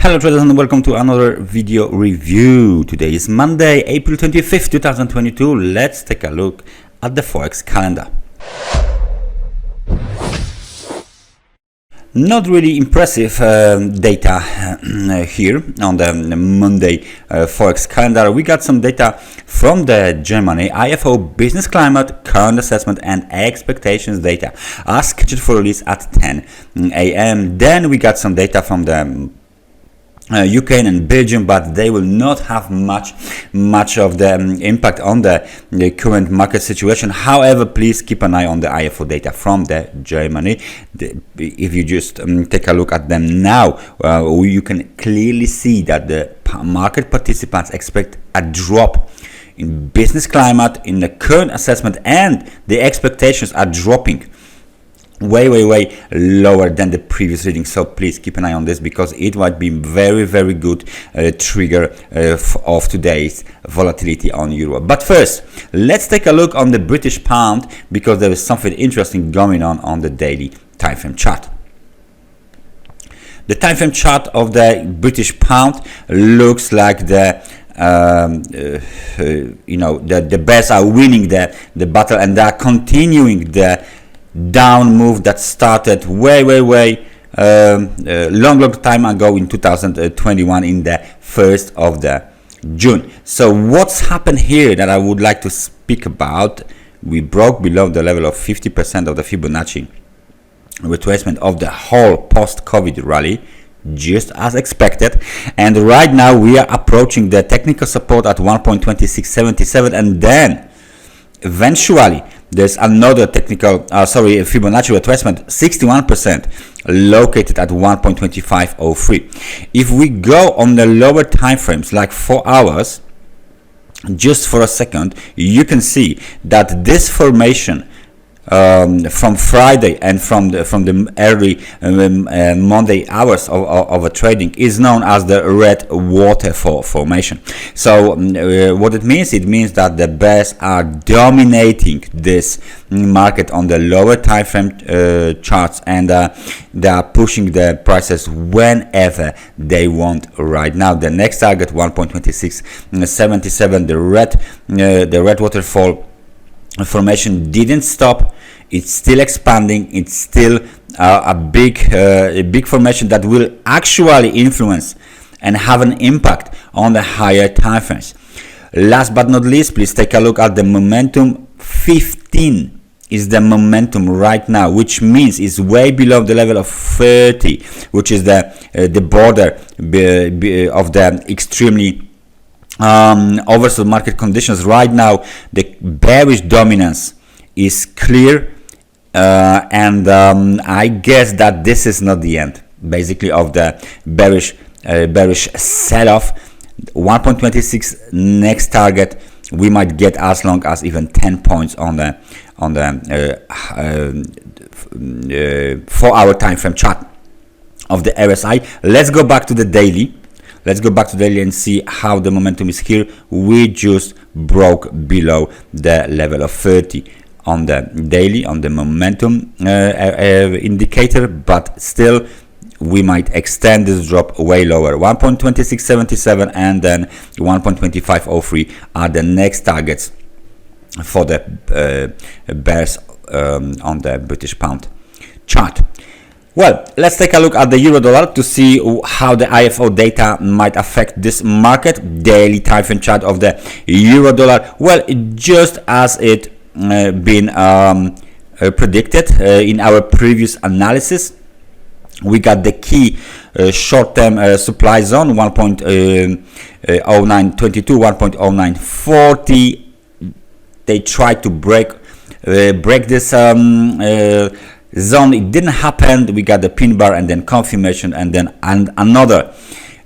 Hello traders and welcome to another video review. Today is Monday, April 25th, 2022. Let's take a look at the Forex calendar. Not really impressive data here on the Monday Forex calendar. We got some data from the Germany IFO business climate, current assessment and expectations data as scheduled for release at 10 a.m. Then we got some data from the UK and Belgium, but they will not have much of the impact on the current market situation. However, please keep an eye on the IFO data from the Germany. If you just take a look at them now, you can clearly see that the market participants expect a drop in business climate, in the current assessment, and the expectations are dropping way lower than the previous reading. So please keep an eye on this because it might be very good trigger of today's volatility on euro. But first, let's take a look on the British pound because there is something interesting going on the daily time frame chart. The time frame chart of the British pound looks like the the bears are winning the battle, and they are continuing the down move that started way long time ago in 2021 in the 1st of the June. So what's happened here that I would like to speak about? We broke below the level of 50% of the Fibonacci retracement of the whole post-COVID rally, just as expected, and right now we are approaching the technical support at 1.2677, and then eventually there's another technical Fibonacci retracement 61% located at 1.2503. If we go on the lower time frames like 4 hours, just for a second, you can see that this formation from Friday and from the early Monday hours of a trading is known as the red waterfall formation. So what it means that the bears are dominating this market on the lower time frame charts, and they are pushing the prices whenever they want. Right now the next target 1.2677. The red waterfall formation didn't stop. It's still expanding. It's still a big formation that will actually influence and have an impact on the higher time frames. Last but not least, please take a look at the momentum. 15 is the momentum right now, which means it's way below the level of 30, which is the border of the extremely oversold market conditions. Right now the bearish dominance is clear, and I guess that this is not the end basically of the bearish sell-off. 1.26 next target, we might get as long as even 10 points on the 4 hour time frame chart of the RSI. Let's go back to the daily. And see how the momentum is here. We just broke below the level of 30 on the daily, on the momentum indicator, but still we might extend this drop way lower. 1.2677 and then 1.2503 are the next targets for the bears on the British pound chart. Well, let's take a look at the euro dollar to see how the IFO data might affect this market. Daily time frame chart of the euro dollar. Well, just as it been predicted in our previous analysis, we got the key short-term supply zone 1.0922, 1.0940. They tried to break this zone. It didn't happen. We got the pin bar and then confirmation and then another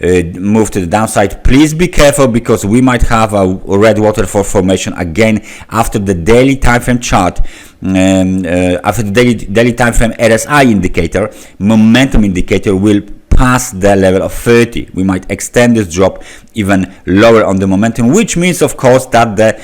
move to the downside. Please be careful because we might have a red waterfall formation again after the daily time frame chart. After the daily time frame RSI indicator, momentum indicator will pass the level of 30. We might extend this drop even lower on the momentum, which means of course that the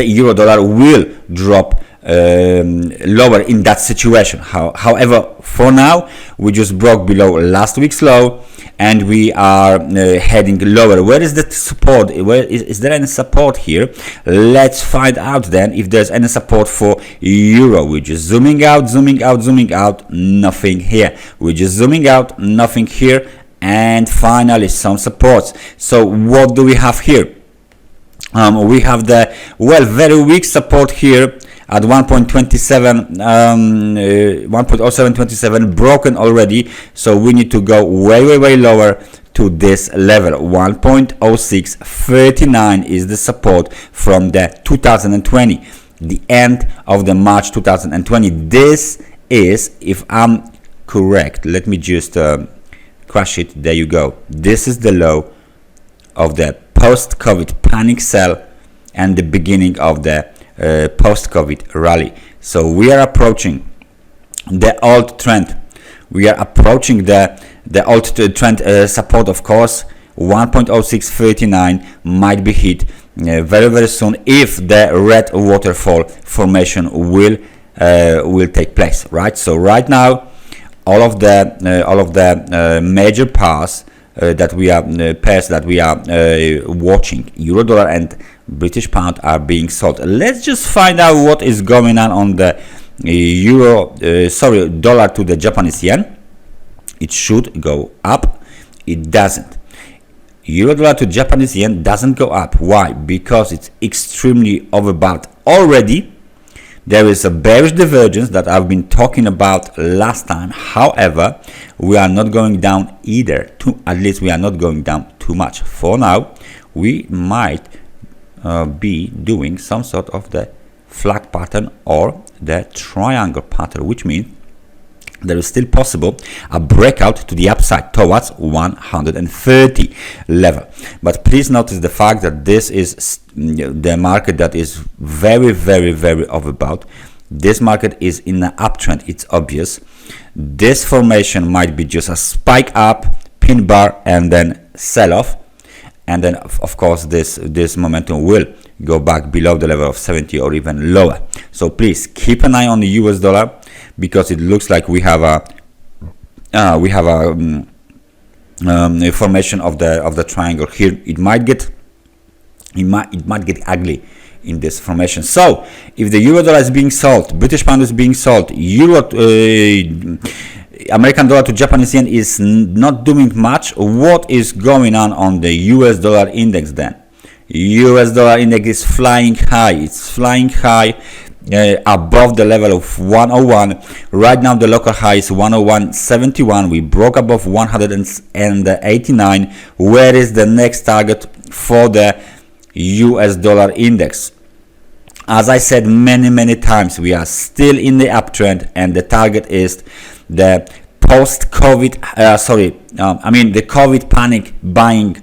euro dollar will drop lower in that situation. However, for now, we just broke below last week's low, and we are heading lower. Where is the support? Where is there any support here? Let's find out then if there's any support for euro. We're just zooming out, zooming out, zooming out, nothing here. We're just zooming out, nothing here, and finally some supports. So what do we have here? We have the very weak support here at 1.27, 1.0727, broken already. So we need to go way lower to this level. 1.0639 is the support from the 2020, the end of the March 2020. This is, if I'm correct, let me just crash it. There you go. This is the low of the post-COVID panic sell and the beginning of the post-COVID rally. So we are approaching the old trend. We are approaching the old trend support. Of course, 1.0639 might be hit very soon if the red waterfall formation will take place. Right. So right now, all of the major pairs that we are watching, euro dollar and British pound, are being sold. Let's just find out what is going on the dollar to the Japanese yen. It should go up. It doesn't. Euro dollar to Japanese yen doesn't go up. Why? Because it's extremely overbought already. There is a bearish divergence that I've been talking about last time. However, we are not going down either. At least we are not going down too much. For now, we might be doing some sort of the flag pattern or the triangle pattern, which means there is still possible a breakout to the upside towards 130 level. But please notice the fact that this is the market that is very overbought. This market is in an uptrend. It's obvious. This formation might be just a spike up, pin bar, and then sell off. And then of course this momentum will go back below the level of 70 or even lower. So please keep an eye on the US dollar, because it looks like we have a formation of the triangle here. It might get ugly in this formation. So if the euro dollar is being sold, British pound is being sold, American dollar to Japanese yen is not doing much, what is going on the US dollar index then? US dollar index is flying high. It's flying high above the level of 101. Right now the local high is 101.71. We broke above 189. Where is the next target for the US dollar index? As I said many times, we are still in the uptrend, and the target is the post-COVID, the COVID panic buying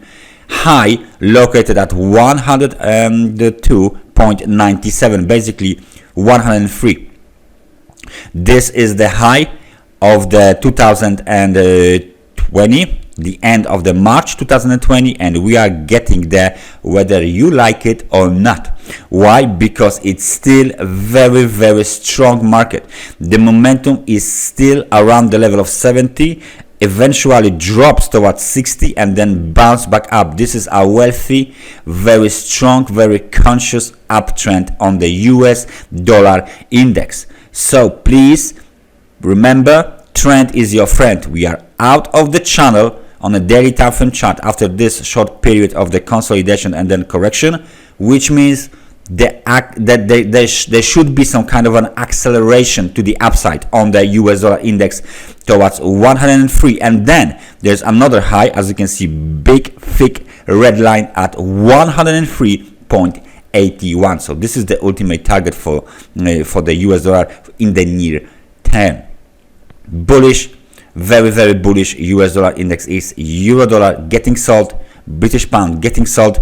high located at 102.97, basically 103. This is the high of the 2020, the end of the March 2020, and we are getting there whether you like it or not. Why? Because it's still a very strong market. The momentum is still around the level of 70, eventually drops towards 60, and then bounce back up. This is a wealthy, very strong, very conscious uptrend on the US dollar index. So please remember, trend is your friend. We are out of the channel on a daily time frame chart after this short period of the consolidation and then correction, which means there should be some kind of an acceleration to the upside on the US dollar index towards 103, and then there's another high, as you can see, big thick red line at 103.81. so this is the ultimate target for the US dollar in the near term. Bullish, very bullish US dollar index is. Euro dollar getting sold, British pound getting sold.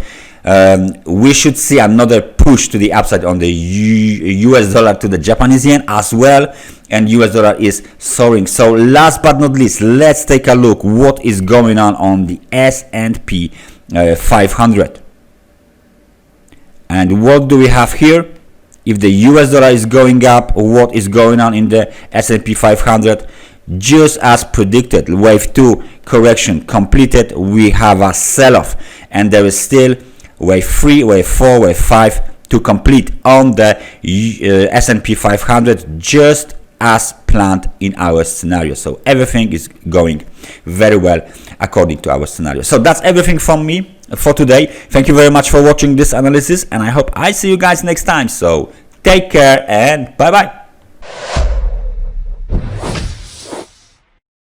We should see another push to the upside on the US dollar to the Japanese yen as well, and US dollar is soaring. So last but not least, let's take a look what is going on the S&P 500. And what do we have here? if the US dollar is going up, what is going on in the S&P 500. Just as predicted, wave 2 correction completed, we have a sell-off, and there is still wave 3, wave 4, wave 5 to complete on the S&P 500, just as planned in our scenario. So everything is going very well according to our scenario. So that's everything from me for today. Thank you very much for watching this analysis, and I hope I see you guys next time. So take care and bye bye.